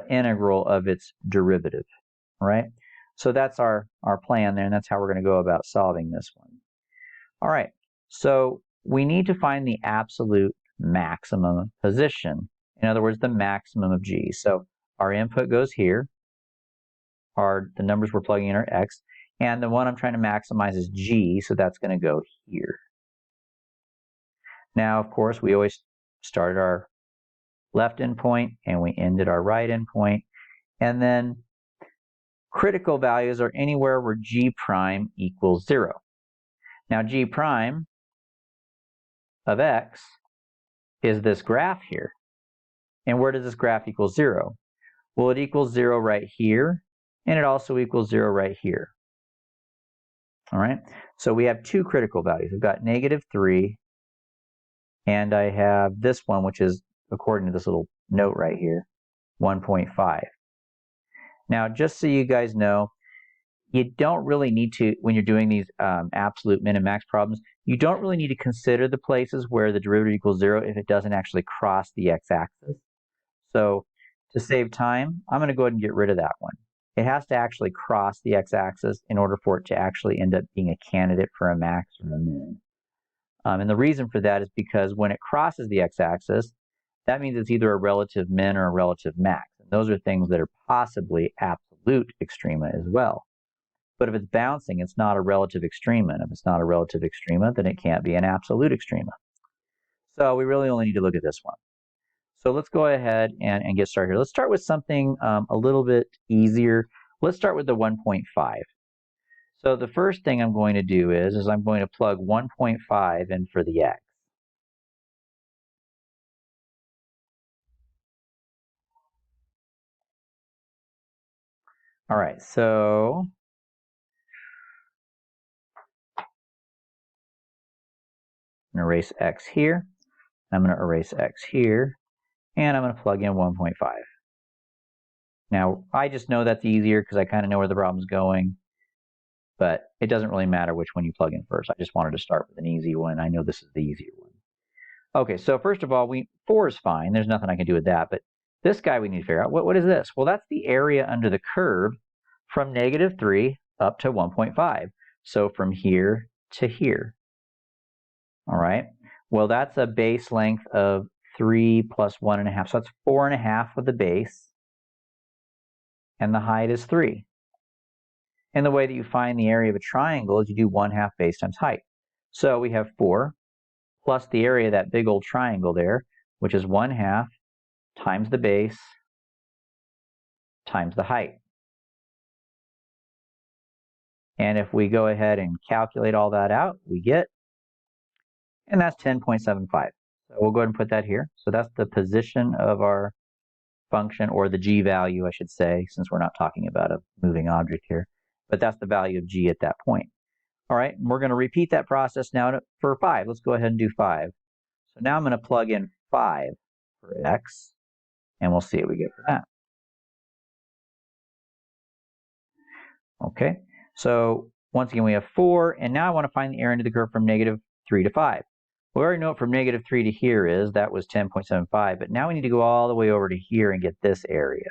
integral of its derivative, right? So that's our plan there, and that's how we're going to go about solving this one. All right, so we need to find the absolute maximum position. In other words, the maximum of g. So our input goes here. The numbers we're plugging in are x. And the one I'm trying to maximize is g, so that's going to go here. Now, of course, we always started our left endpoint and we ended our right endpoint. And then critical values are anywhere where g prime equals 0. Now, g prime of x is this graph here. And where does this graph equal 0? Well, it equals 0 right here, and it also equals 0 right here. All right, so we have two critical values. We've got -3, and I have this one, which is, according to this little note right here, 1.5. Now, just so you guys know, you don't really need to, when you're doing these absolute min and max problems, you don't really need to consider the places where the derivative equals 0 if it doesn't actually cross the x-axis. So to save time, I'm going to go ahead and get rid of that one. It has to actually cross the x-axis in order for it to actually end up being a candidate for a max or a min. And the reason for that is because when it crosses the x-axis, that means it's either a relative min or a relative max. And those are things that are possibly absolute extrema as well. But if it's bouncing, it's not a relative extrema. And if it's not a relative extrema, then it can't be an absolute extrema. So we really only need to look at this one. So let's go ahead and get started here. Let's start with something a little bit easier. Let's start with the 1.5. So the first thing I'm going to do is I'm going to plug 1.5 in for the x. All right, so I'm going to erase x here. I'm going to erase x here. And I'm going to plug in 1.5. Now, I just know that's easier because I kind of know where the problem's going. But it doesn't really matter which one you plug in first. I just wanted to start with an easy one. I know this is the easier one. Okay, so first of all, 4 is fine. There's nothing I can do with that. But this guy we need to figure out. What is this? Well, that's the area under the curve from -3 up to 1.5. So from here to here. All right. Well, that's a base length of 3 plus 1.5. So that's 4.5 of the base. And the height is 3. And the way that you find the area of a triangle is you do 1/2 base times height. So we have 4 plus the area of that big old triangle there, which is 1/2 times the base times the height. And if we go ahead and calculate all that out, we get, and that's 10.75. So we'll go ahead and put that here. So that's the position of our function, or the g value, I should say, since we're not talking about a moving object here. But that's the value of g at that point. All right, and we're going to repeat that process now for 5. Let's go ahead and do 5. So now I'm going to plug in 5 for x, and we'll see what we get for that. Okay, so once again we have 4, and now I want to find the area under the curve from -3 to 5. We already know it from -3 to here that was 10.75, but now we need to go all the way over to here and get this area.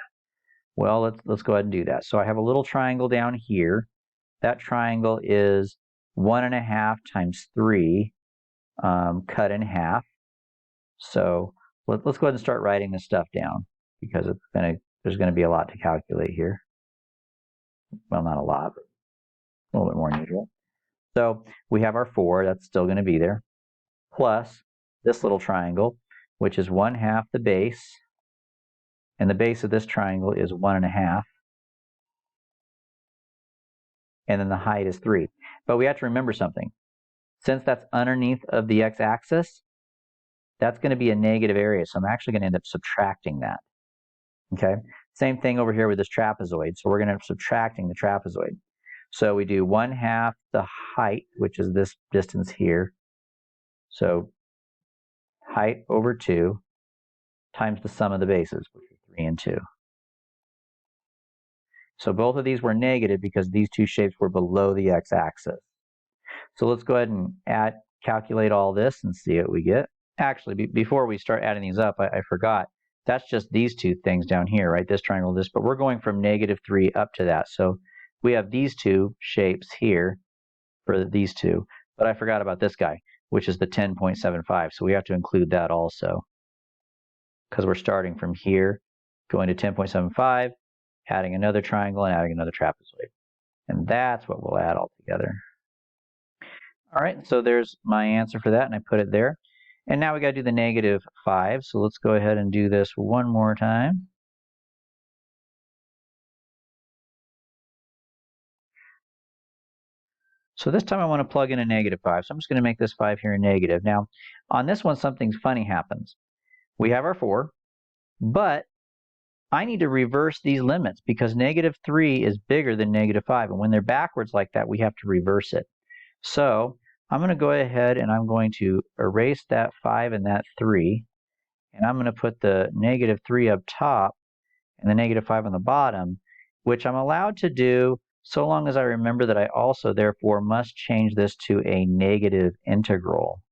Well, let's go ahead and do that. So I have a little triangle down here. That triangle is 1.5 times 3 cut in half. So let's go ahead and start writing this stuff down because there's going to be a lot to calculate here. Well, not a lot, but a little bit more than usual. So we have our 4, that's still going to be there, plus this little triangle, which is 1/2 the base, and the base of this triangle is 1.5, and then the height is 3. But we have to remember something. Since that's underneath of the x-axis, that's going to be a negative area, so I'm actually going to end up subtracting that. Okay? Same thing over here with this trapezoid, so we're going to end up subtracting the trapezoid. So we do 1/2 the height, which is this distance here. So height over 2 times the sum of the bases, which are 3 and 2. So both of these were negative because these two shapes were below the x-axis. So let's go ahead and calculate all this and see what we get. Actually, before we start adding these up, I forgot. That's just these two things down here, right? This triangle, this, but we're going from -3 up to that. So we have these two shapes here for these two, but I forgot about this guy, which is the 10.75. So we have to include that also because we're starting from here, going to 10.75, adding another triangle and adding another trapezoid. And that's what we'll add all together. All right, so there's my answer for that, and I put it there. And now we got to do the -5, so let's go ahead and do this one more time. So this time I want to plug in a -5, so I'm just going to make this 5 here a negative. Now, on this one, something funny happens. We have our 4, but I need to reverse these limits because -3 is bigger than -5, and when they're backwards like that, we have to reverse it. So I'm going to go ahead and I'm going to erase that 5 and that 3, and I'm going to put the -3 up top and the -5 on the bottom, which I'm allowed to do so long as I remember that I also therefore must change this to a negative integral.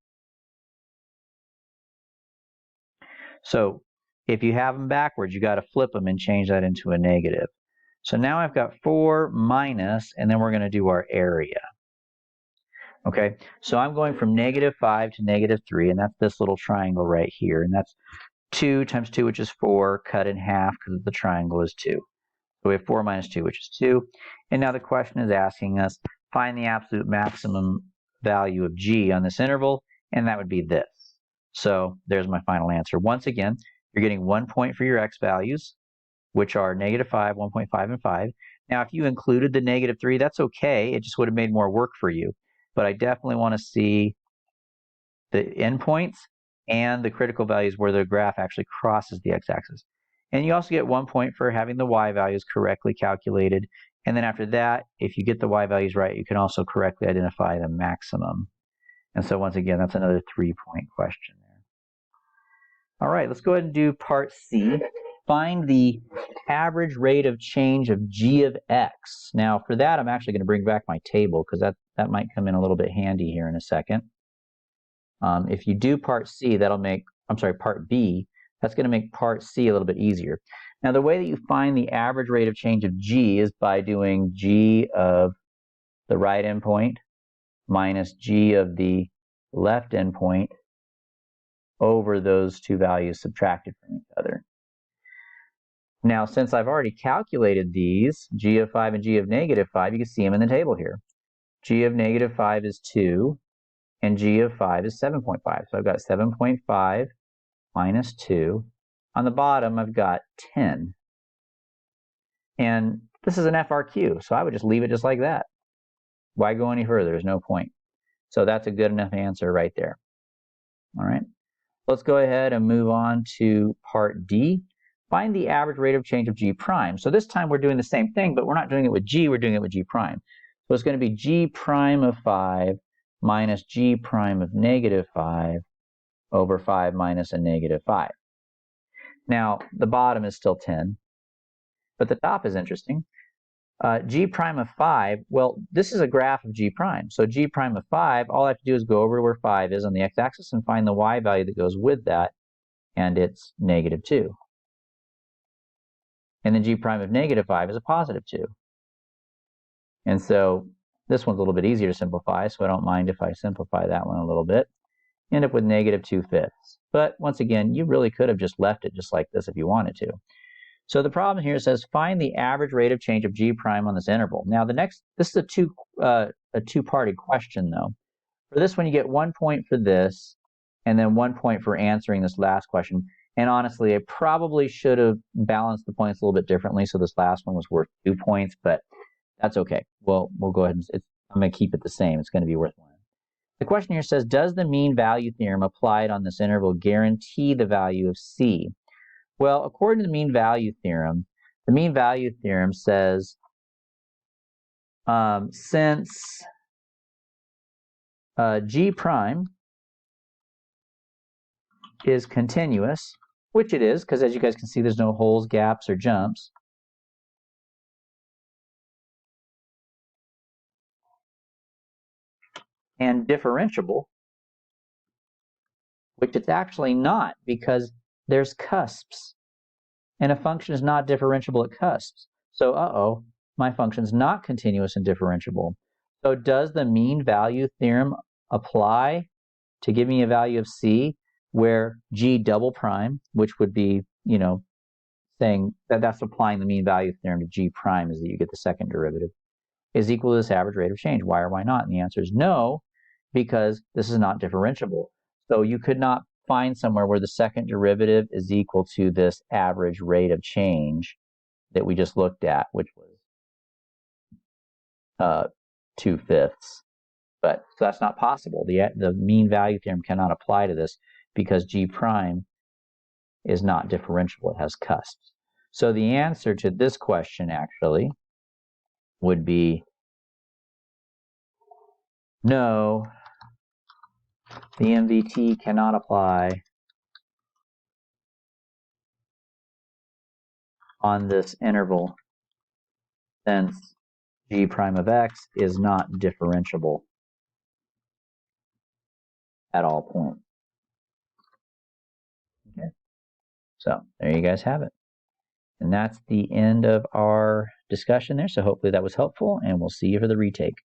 So if you have them backwards, you got to flip them and change that into a negative. So now I've got 4 minus, and then we're going to do our area. Okay, so I'm going from -5 to -3, and that's this little triangle right here, and that's 2 times 2, which is 4, cut in half because the triangle is 2. So we have 4 minus 2, which is 2. And now the question is asking us, find the absolute maximum value of g on this interval, and that would be this. So there's my final answer. Once again, you're getting 1 point for your x values, which are -5, 1.5, and 5. Now, if you included the -3, that's okay. It just would have made more work for you. But I definitely want to see the endpoints and the critical values where the graph actually crosses the x-axis. And you also get 1 point for having the y values correctly calculated. And then after that, if you get the y values right, you can also correctly identify the maximum. And so once again, that's another 3-point question there. All right, let's go ahead and do part C. Find the average rate of change of g of x. Now for that, I'm actually going to bring back my table because that might come in a little bit handy here in a second. If you do part C, part B, that's going to make part C a little bit easier. Now the way that you find the average rate of change of g is by doing g of the right endpoint minus g of the left endpoint over those two values subtracted from each other. Now, since I've already calculated these, g of 5 and g of -5, you can see them in the table here. G of -5 is 2, and g of 5 is 7.5. So I've got 7.5 minus 2. On the bottom, I've got 10. And this is an FRQ, so I would just leave it just like that. Why go any further? There's no point. So that's a good enough answer right there. All right. Let's go ahead and move on to part D. Find the average rate of change of g prime. So this time we're doing the same thing, but we're not doing it with g, we're doing it with g prime. So it's going to be g prime of 5 minus g prime of -5 over 5 minus a -5. Now, the bottom is still 10, but the top is interesting. G prime of 5, well, this is a graph of g prime. So g prime of 5, all I have to do is go over to where 5 is on the x-axis and find the y value that goes with that, and it's -2. And then g prime of -5 is a +2. And so this one's a little bit easier to simplify, so I don't mind if I simplify that one a little bit. End up with -2/5. But once again, you really could have just left it just like this if you wanted to. So the problem here says find the average rate of change of g prime on this interval. Now this is a two-parted question though. For this one, you get 1 point for this, and then 1 point for answering this last question. And honestly, I probably should have balanced the points a little bit differently, so this last one was worth 2 points, but that's okay. We'll go ahead and I'm going to keep it the same. It's going to be worth 1. The question here says, does the mean value theorem applied on this interval guarantee the value of c? Well, according to the mean value theorem says since g prime is continuous, which it is, because as you guys can see, there's no holes, gaps, or jumps. And differentiable, which it's actually not, because there's cusps. And a function is not differentiable at cusps. So, my function's not continuous and differentiable. So does the mean value theorem apply to give me a value of c where g double prime, which would be, saying that that's applying the mean value theorem to g prime is that you get the second derivative, is equal to this average rate of change? Why or why not? And the answer is no, because this is not differentiable. So you could not find somewhere where the second derivative is equal to this average rate of change that we just looked at, which was 2/5. But so that's not possible. The mean value theorem cannot apply to this because g prime is not differentiable. It has cusps. So the answer to this question actually would be no, the MVT cannot apply on this interval since g prime of x is not differentiable at all points. Okay, so there you guys have it. And that's the end of our discussion there. So hopefully that was helpful, and we'll see you for the retake.